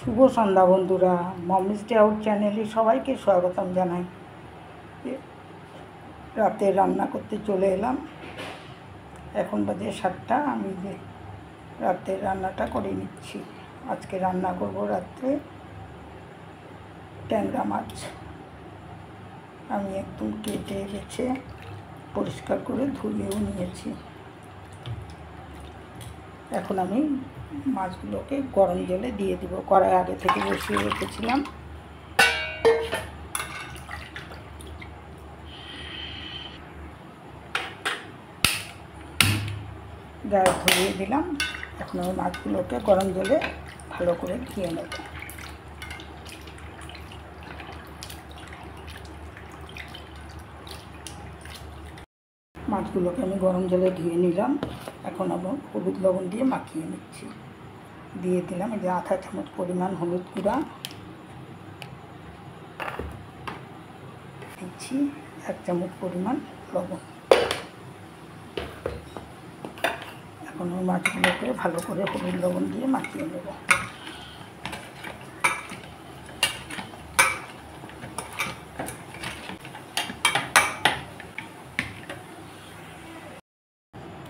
শুভ সন্ধ্যা বন্ধুরা, মমিস day out চ্যানেলে সবাইকে স্বাগতম জানাই। রাতে রান্না করতে চলে এলাম। এখন বাজে 7টা। আমি রাতের রান্নাটা করে নিচ্ছি। আজকে রান্না করব রাত্রে ট্যাংরা মাছ। আমি একদম কেটে বেছে পরিষ্কার করে ধুয়েও নিয়েছি। এখন আমি মাছগুলোকে গরম জলে দিয়ে দেবো। কড়াই আগে থেকে বসিয়ে রেখেছিলাম। গ্যাস ধরিয়ে দিলাম। এখন আমি মাছগুলোকে গরম জলে ভালো করে ধুয়ে নেব। মাছগুলোকে আমি গরম জলে ধুয়ে নিলাম। এখন আমি হলুদ লবণ দিয়ে মাখিয়ে নিচ্ছি। দিয়ে দিলাম এই যে আধা চামচ পরিমাণ হলুদ গুঁড়া, দিচ্ছি 1 চামচ পরিমাণ লবণ। এখন ওই মাছগুলোকে ভালো করে হলুদ লবণ দিয়ে মাখিয়ে নেব।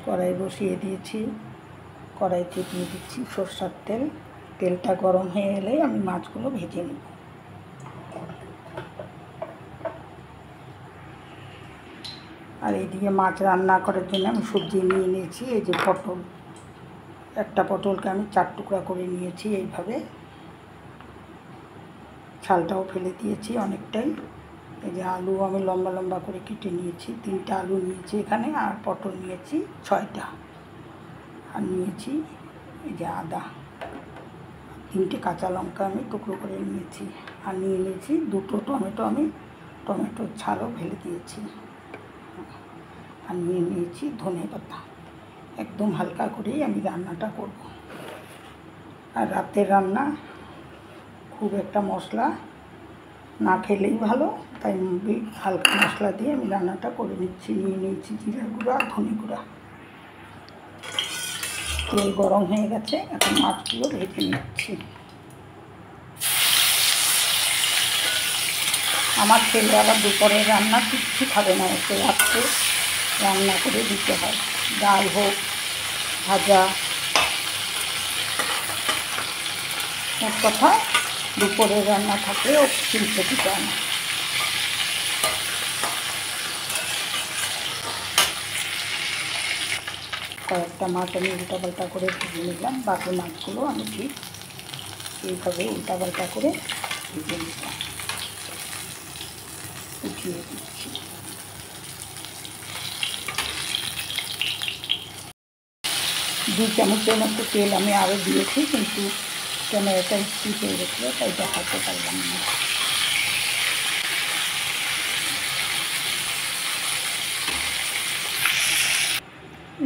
কড়াই বসিয়ে দিয়েছি। কড়াইতে দিয়ে দিচ্ছি সরষের তেল। তেলটা গরম হয়ে এলে আমি মাছগুলো ভেজে নেব। আর এইদিকে মাছ রান্না করার জন্য আমি সবজি নিয়ে নিয়েছি। এই যে পটল, একটা পটলকে আমি 4 টুকরা করে নিয়েছি এইভাবে। ছালটাও ফেলে দিয়েছি অনেকটাই। এই যে আলু আমি লম্বা লম্বা করে কেটে নিয়েছি। 3টা আলু নিয়েছি এখানে। আর পটল নিয়েছি 6টা। আর নিয়েছি এই যে আদা, 3টে কাঁচা লঙ্কা আমি টুকরো করে নিয়েছি। আর নিয়ে নিয়েছি 2টো টমেটো, আমি টমেটোর ছালও ফেলে দিয়েছি। আর নিয়ে নিয়েছি ধনে পাতা। একদম হালকা করেই আমি রান্নাটা করব। আর রাতের রান্না খুব একটা মশলা না খেলেই ভালো, তাই হালকা মশলা দিয়ে আমি রান্নাটা করে নিচ্ছি। নিয়ে নিয়েছি জিরা গুঁড়া, ধনে গুঁড়া। তেল গরম হয়ে গেছে। এখন মাছগুলো ভেজে নিচ্ছি। আমার ছেলে আবার দুপুরের রান্না কিচ্ছু খাবে না, ওকে রাত্রে রান্না করে দিতে হয়। ডাল হোক, ভাজা, মোট কথা দুপুরের রান্না থাকলে ও কিনতে দিতে হয় না। কয়েকটা মাছ আমি উল্টাপাল্টা করে ভেজে নিলাম। বাকি মাছগুলো আমি ঠিক এইভাবে উল্টাপাল্টা করে ভেজে নিলাম। উঠিয়ে দিচ্ছি। দু চামচের মতো তেল আমি আরও দিয়েছি, কিন্তু ক্যামেরাটা স্কিপ হয়ে গেছিলো তাই দেখাতে পারলাম না।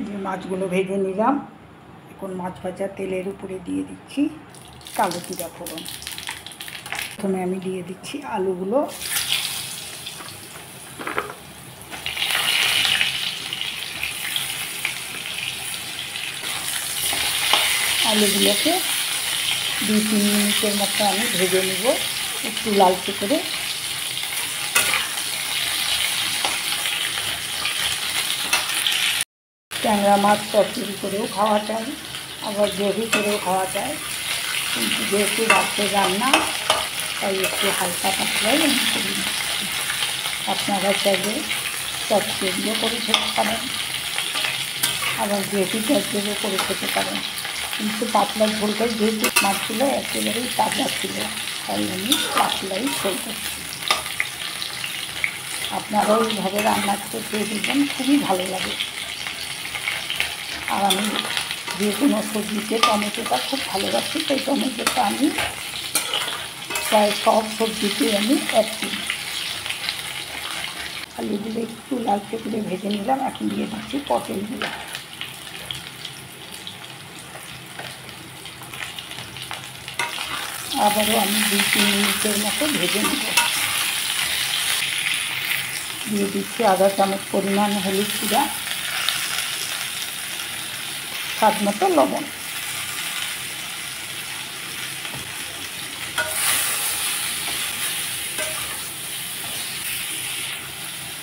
যে মাছগুলো ভেজে নিলাম। এখন মাছ ভাজা তেলের উপরে দিয়ে দিচ্ছি কালো জিরা ফোড়ন। প্রথমে আমি দিয়ে দিচ্ছি আলুগুলো। আলুগুলোকে 2-3 মিনিটের মতো আমি ভেজে নেব, একটু লালচে করে। ট্যাংরা মাছ চচ্চড়ি করেও খাওয়া যায়, আবার গ্রেভি করেও খাওয়া যায়, কিন্তু যেহেতু রাত্রে রান্না তাই একটু হালকা পাতলাই আমি করে নিচ্ছি। আপনারা চাইলে চচ্চড়িও করে খেতে পারেন, আবার গ্রেভি চচ্চড়িও করে খেতে পারেন। কিন্তু পাতলা ঝোলটাই, যেহেতু মাছগুলো একেবারেই তাজা ছিল, তাই আমি পাতলাই ঝোল করছি। আপনারাও এইভাবে রান্না করে খেয়ে দেখবেন, খুবই ভালো লাগে। আর আমি যে কোনো সবজিতে টমেটোটা খুব ভালোবাসি, তাই টমেটোটা আমি প্রায় সব সবজিতে আমি অ্যাড করি। আলুগুলো একটু লালচে করে ভেজে নিলাম। এখন দিয়ে দিচ্ছি পটলগুলো। আবারও আমি 2-3 মিনিটের মতো ভেজে নেব। দিয়ে দিচ্ছি আধা চামচ পরিমাণ হলুদ গুঁড়া, স্বাদ মতো লবণ।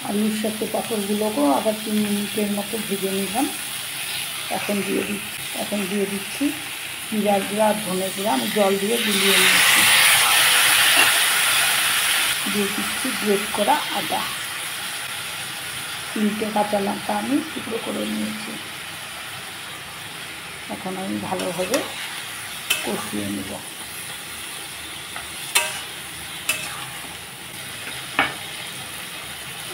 আলুর সাথে পটলগুলোকেও আবার 3 মিনিটের মতো ভেজে নিলাম। এখন দিয়ে দিচ্ছি জিরা গুঁড়া আর ধনে গুঁড়া। আমি জল দিয়ে গুলিয়ে নিচ্ছি। দিয়ে দিচ্ছি গ্রেট করা আদা। 3টে কাঁচা লঙ্কা আমি টুকরো করে নিয়েছি। এখন আমি ভালোভাবে কষিয়ে নেব।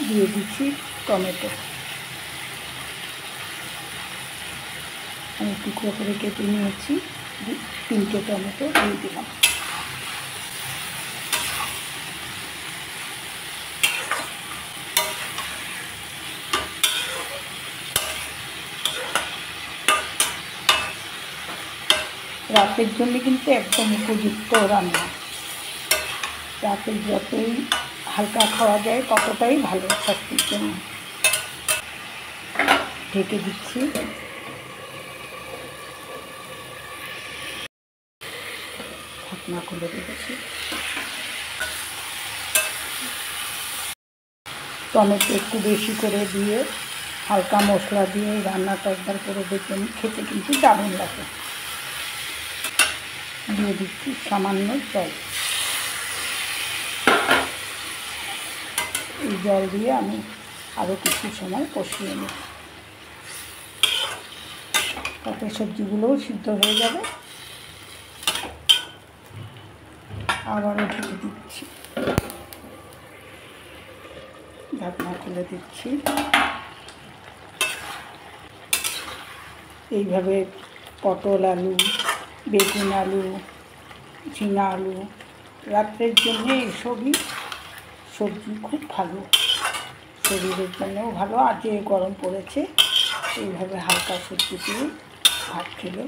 দিয়ে দিচ্ছি টমেটো। আমি টুকরো করে কেটে নিয়েছি। 3টে টমেটো দিয়ে দিলাম। রাতের জন্য কিন্তু একদম উপযুক্ত রান্না। রাতে যতই হালকা খাওয়া যায় ততটাই ভালো স্বাস্থ্যের জন্য। ঢেকে দিচ্ছি। ঢাকনা খুলে দিয়েছি। টমেটো একটু বেশি করে দিয়ে হালকা মশলা দিয়ে রান্নাটা একবার করে দেখবেন, খেতে কিন্তু দারুণ লাগে। দিয়ে দিচ্ছি সামান্য জল। এই জল দিয়ে আমি আরও কিছু সময় কষিয়ে নেব, তাতে সবজিগুলোও সিদ্ধ হয়ে যাবে। আবারও ঢেকে দিচ্ছি। ঢাকনা খুলে দিচ্ছি। এইভাবে পটল আলু, বেগুন আলু, ঝিঙা আলু রাত্রের জন্য এসবই সবজি খুব ভালো, শরীরের জন্যও ভালো। আর যে গরম পড়েছে এইভাবে হালকা সবজি দিয়ে ভাত খেলে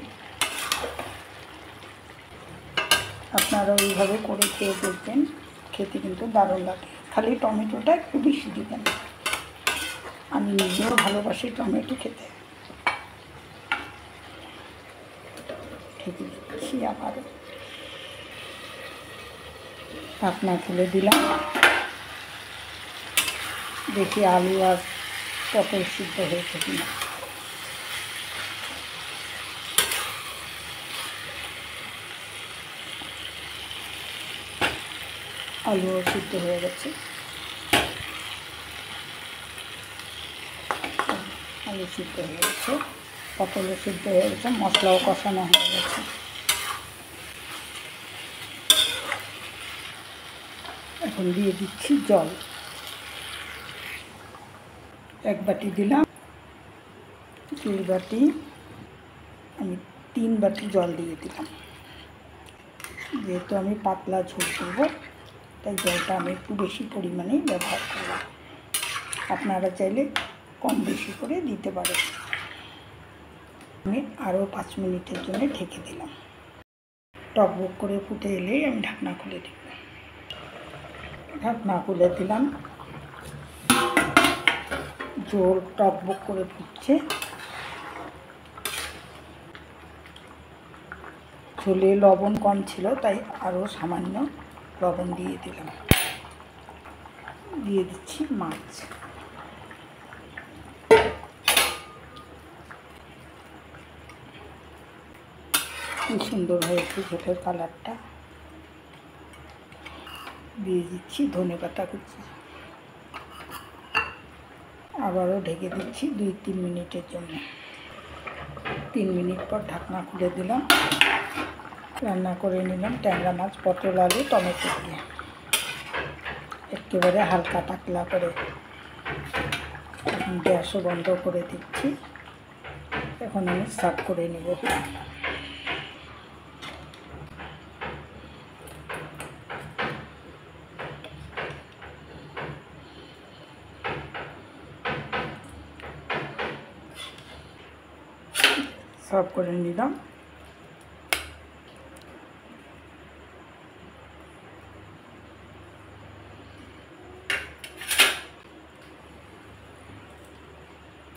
আপনারা এইভাবে করে খেয়ে দেখবেন, খেতে কিন্তু দারুণ লাগে। খালি টমেটোটা একটু বেশি দেবেন। আমি নিজেও ভালোবাসি টমেটো খেতে। ঢেকে দিচ্ছি। আবার ঢাকনা খুলে দিলাম। দেখি আলু আর পটল সিদ্ধ হয়েছে কিনা। আলুও সিদ্ধ হয়ে গেছে। আলু সিদ্ধ হয়ে গেছে, পটলও সিদ্ধ হয়ে গেছে, মশলাও কষানো হয়ে গেছে। এখন দিয়ে দিচ্ছি জল। 1 বাটি দিলাম। 2 বাটি, আমি 3 বাটি জল দিয়ে দিলাম। যেহেতু আমি পাতলা ঝোল করবো তাই জলটা আমি একটু বেশি পরিমাণেই ব্যবহার করব। আপনারা চাইলে কম বেশি করে দিতে পারেন। আমি আরও 5 মিনিটের জন্য ঢেকে দিলাম। টকবক করে ফুটে এলেই আমি ঢাকনা খুলে দিব। ঢাকনা খুলে দিলাম। ঝোল টকবক করে ফুটছে। ঝোলে লবণ কম ছিল তাই আরও সামান্য লবণ দিয়ে দিলাম। দিয়ে দিচ্ছি মাছ। কি সুন্দর হয়েছে ঝোলের কালারটা। দিয়ে দিচ্ছি ধনেপাতা কুচি। আবারও ঢেকে দিচ্ছি 2-3 মিনিটের জন্য। 3 মিনিট পর ঢাকনা খুলে দিলাম। রান্না করে নিলাম ট্যাংরা মাছ, পটল আলু টমেটো দিয়ে একেবারে হালকা পাতলা করে। এখন গ্যাসও বন্ধ করে দিচ্ছি। এখন আমি সার্ভ করে নেব। সার্ভ করে নিলাম।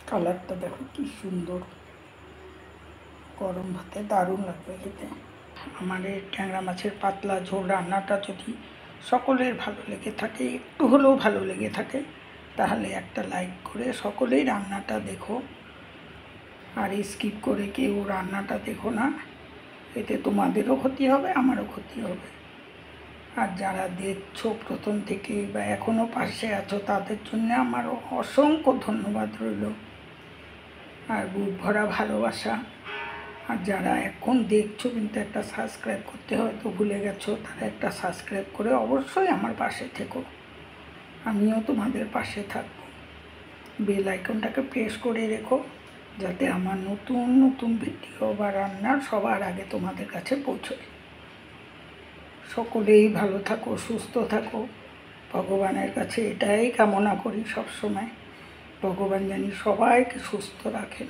কালারটা দেখো কি সুন্দর। গরম ভাতে দারুণ লাগবে খেতে। আমার এই ট্যাংরা মাছের পাতলা ঝোল রান্নাটা যদি সকলের ভালো লেগে থাকে, একটু হলেও ভালো লেগে থাকে, তাহলে একটা লাইক করে সকলেই রান্নাটা দেখো, আর স্কিপ করে কেউ রান্নাটা দেখো না, এতে তোমাদেরও ক্ষতি হবে, আমারও ক্ষতি হবে। আর যারা দেখছো প্রথম থেকে বা এখনও পাশে আছো তাদের জন্য আমার অসংখ্য ধন্যবাদ রইল আর বুক ভরা ভালোবাসা। আর যারা এখন দেখছো কিন্তু একটা সাবস্ক্রাইব করতে হয়তো ভুলে গেছো, তারা একটা সাবস্ক্রাইব করে অবশ্যই আমার পাশে থেকো, আমিও তোমাদের পাশে থাকবো। বেল আইকনটাকে প্রেস করে রেখো যাতে আমার নতুন নতুন ভিডিও বা রান্নার সবার আগে তোমাদের কাছে পৌঁছয়। সকলেই ভালো থাকো, সুস্থ থাকো, ভগবানের কাছে এটাই কামনা করি সবসময়, ভগবান জানি সবাইকে সুস্থ রাখেন।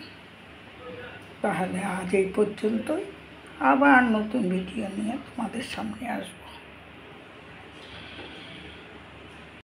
তাহলে আজ এই পর্যন্তই, আবার নতুন ভিডিও নিয়ে তোমাদের সামনে আসবো।